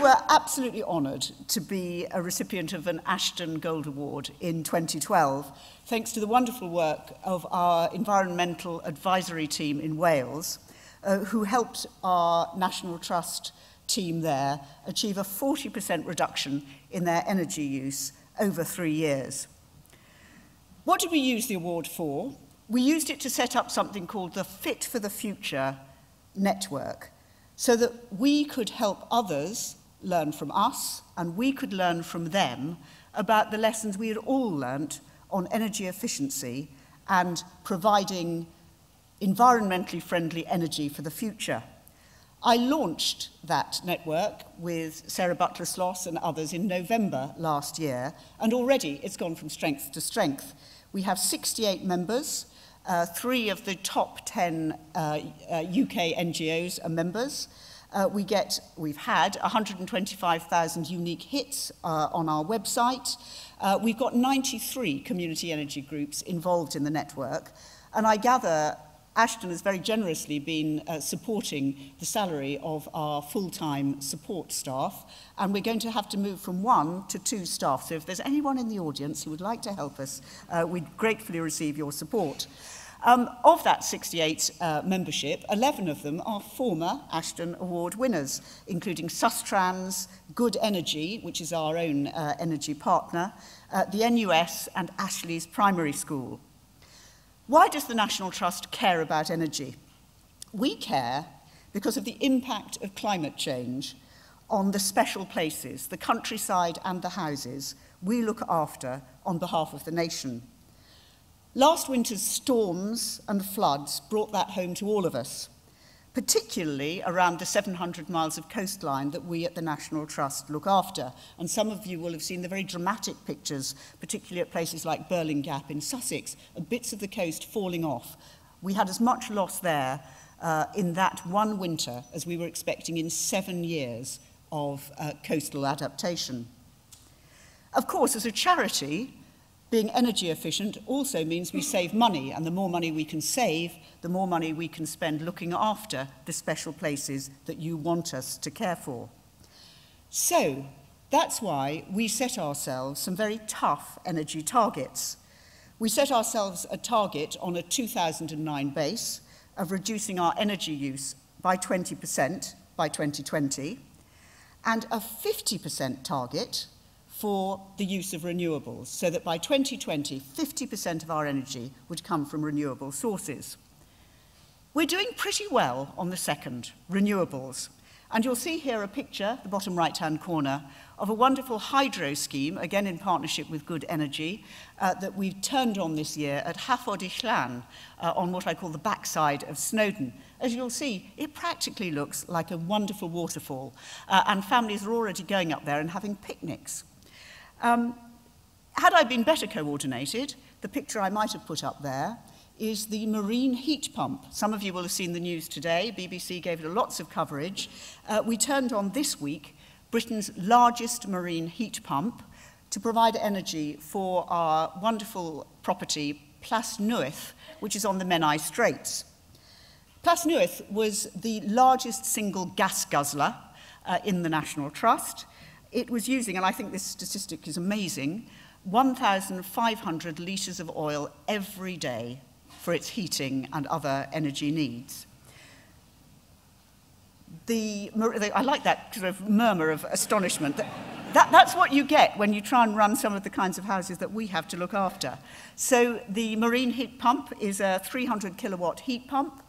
were absolutely honoured to be a recipient of an Ashden Gold Award in 2012, thanks to the wonderful work of our environmental advisory team in Wales, who helped our National Trust team there achieve a 40% reduction in their energy use over 3 years. What did we use the award for? We used it to set up something called the Fit for the Future network, so that we could help others learn from us and we could learn from them about the lessons we had all learnt on energy efficiency and providing environmentally friendly energy for the future. I launched that network with Sarah Butler-Sloss and others in November last year, and already it's gone from strength to strength. We have 68 members. 3 of the top 10 UK NGOs are members. We've had 125,000 unique hits on our website. We've got 93 community energy groups involved in the network, and I gather Ashden has very generously been supporting the salary of our full-time support staff, and we're going to have to move from 1 to 2 staff. So if there's anyone in the audience who would like to help us, we'd gratefully receive your support. Of that 68 membership, 11 of them are former Ashden Award winners, including Sustrans, Good Energy, which is our own energy partner, the NUS and Ashley's Primary School. Why does the National Trust care about energy? We care because of the impact of climate change on the special places, the countryside and the houses we look after on behalf of the nation. Last winter's storms and floods brought that home to all of us, particularly around the 700 miles of coastline that we at the National Trust look after. And some of you will have seen the very dramatic pictures, particularly at places like Burling Gap in Sussex, of bits of the coast falling off. We had as much loss there in that one winter as we were expecting in 7 years of coastal adaptation. Of course, as a charity, being energy efficient also means we save money, and the more money we can save, the more money we can spend looking after the special places that you want us to care for. So that's why we set ourselves some very tough energy targets. We set ourselves a target on a 2009 base of reducing our energy use by 20% by 2020, and a 50% target for the use of renewables, so that by 2020, 50% of our energy would come from renewable sources. We're doing pretty well on the second, renewables. And you'll see here a picture, the bottom right-hand corner, of a wonderful hydro scheme, again in partnership with Good Energy, that we've turned on this year at Hafod Llan, on what I call the backside of Snowdon. As you'll see, it practically looks like a wonderful waterfall, and families are already going up there and having picnics. Had I been better coordinated, the picture I might have put up there is the marine heat pump. Some of you will have seen the news today. BBC gave it lots of coverage. We turned on this week Britain's largest marine heat pump to provide energy for our wonderful property, Plas Newydd, which is on the Menai Straits. Plas Newydd was the largest single gas guzzler in the National Trust. It was using, and I think this statistic is amazing, 1,500 litres of oil every day for its heating and other energy needs. I like that sort of murmur of astonishment. That's what you get when you try and run some of the kinds of houses that we have to look after. So the marine heat pump is a 300 kilowatt heat pump.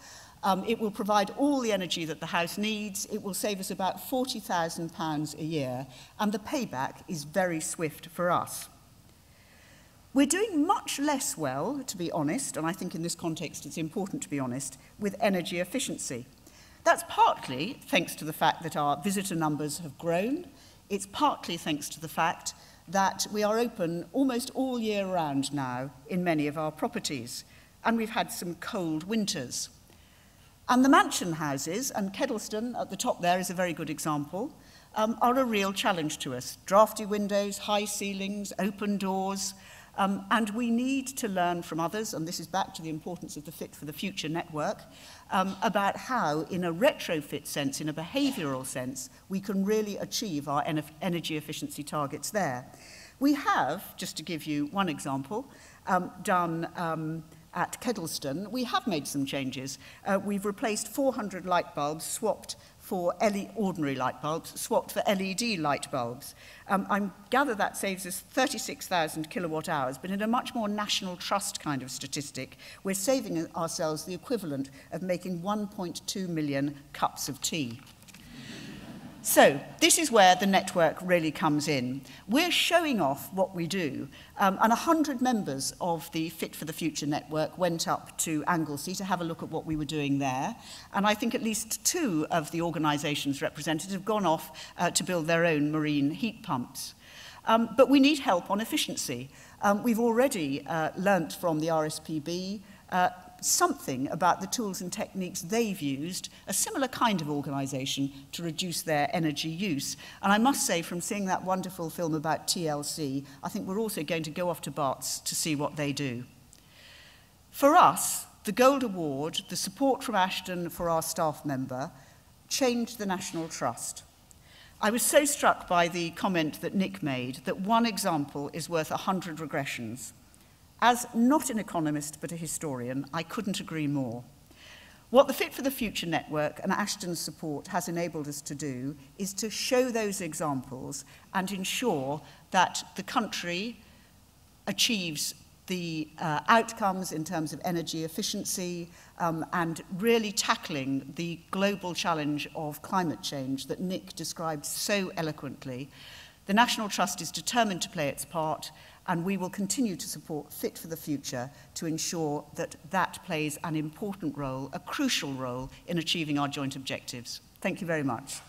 It will provide all the energy that the house needs. It will save us about £40,000 a year, and the payback is very swift for us. We're doing much less well, to be honest, and I think in this context it's important to be honest, with energy efficiency. That's partly thanks to the fact that our visitor numbers have grown. It's partly thanks to the fact that we are open almost all year round now in many of our properties, and we've had some cold winters. And the mansion houses, and Kedleston at the top there is a very good example, are a real challenge to us. Drafty windows, high ceilings, open doors. And we need to learn from others, and this is back to the importance of the Fit for the Future network, about how, in a retrofit sense, in a behavioural sense, we can really achieve our energy efficiency targets there. We have, just to give you one example, done at Kedleston, we have made some changes. We've replaced 400 light bulbs swapped for ordinary light bulbs, swapped for LED light bulbs. I gather that saves us 36,000 kilowatt hours, but in a much more national trust kind of statistic, we're saving ourselves the equivalent of making 1.2 million cups of tea. So this is where the network really comes in. We're showing off what we do, and 100 members of the Fit for the Future network went up to Anglesey to have a look at what we were doing there, and I think at least 2 of the organisations represented have gone off to build their own marine heat pumps. But we need help on efficiency. We've already learnt from the RSPB something about the tools and techniques they've used, a similar kind of organisation, to reduce their energy use. And I must say, from seeing that wonderful film about TLC, I think we're also going to go off to Barts to see what they do. For us, the Gold Award, the support from Ashden for our staff member, changed the National Trust. I was so struck by the comment that Nick made that one example is worth 100 regressions. As not an economist but a historian, I couldn't agree more. What the Fit for the Future network and Ashden's support has enabled us to do is to show those examples and ensure that the country achieves the outcomes in terms of energy efficiency and really tackling the global challenge of climate change that Nick described so eloquently. The National Trust is determined to play its part, and we will continue to support Fit for the Future to ensure that that plays an important role, a crucial role, in achieving our joint objectives. Thank you very much.